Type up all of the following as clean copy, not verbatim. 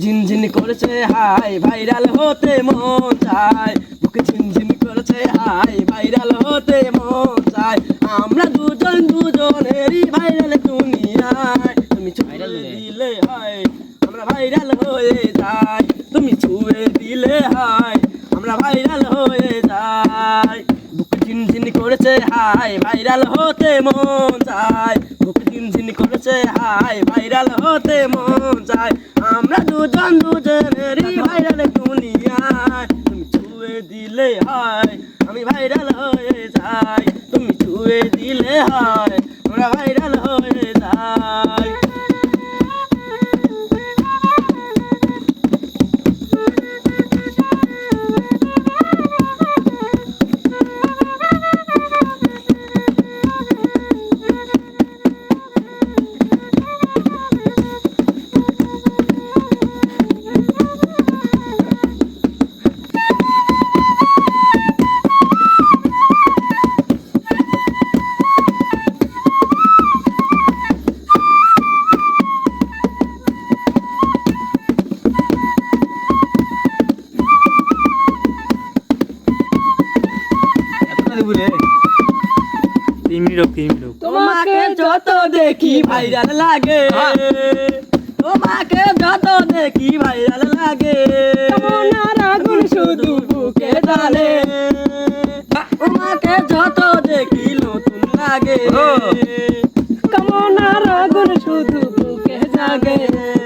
ঝিনঝিন করেছে high viral হতে মন চায়, বুক ঝিনঝিন করেছে হাই ভাইরাল হতে মন চায়। আমরা দুজন দুজনেরই ভাইরাল দুনিয়ায়, তুমি ছুঁয়ে দিলে হাই আমরা ভাইরাল হয়ে যাই, তুমি ছুঁয়ে দিলে হাই আমরা ভাইরাল হয়ে যাই। বুক ঝিনঝিন করেছে হাই ভাইরাল হতে মন চায়, বুক ঝিনঝিন করেছে হাই ভাইরাল হতে মন চায়। আমরা দুজন দুজনেরই ভাইরাল দুনিয়ায়, তুমি ছুঁয়ে দিলে হাই আমি ভাইরাল হয়ে যাই, তুমি ছুঁয়ে দিলে হাই আমরা ভাইরাল হয়ে যাই। তোমাকে যত দেখি ভাইরাল লাগে, তোমাকে যত দেখি ভাইরাল লাগে, কামনার আগুন শুধু বুকে জ্বলে, তোমাকে যত দেখি নতুন লাগে, কামনার আগুন শুধু বুকে জাগে।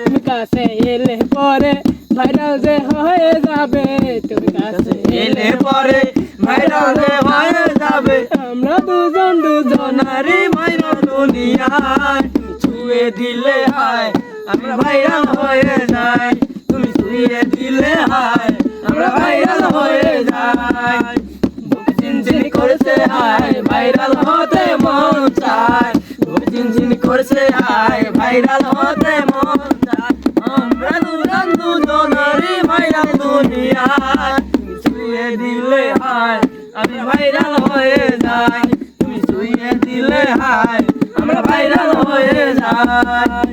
তুমি কাছে এলে পরে ভাইরাল যে হয়ে যাবে, তুমি কাছে এলে পরে ভাইরাল হয়ে যাবে। আমরা দুজন দুজনারই ভাইরাল দুনিয়ায়, তুমি ছুঁয়ে দিলে হায় আমরা ভাইরাল হয়ে যাই, তুমি ছুঁয়ে দিলে হায় আমরা ভাইরাল হয়ে যাই। বুক ঝিনঝিন করেছে হায় ভাইরাল হতে মন চায়, বুক ঝিনঝিন করেছে হায় ভাইরাল হতে মন চায়। আমরা দুজন দুজনারই ভাইরাল দুনিয়ায়, তুমি ছুঁয়ে দিলে হায় আমি ভাইরাল হয়ে যাই, তুমি ছুঁয়ে দিলে হায় আমরা ভাইরাল হয়ে যাই।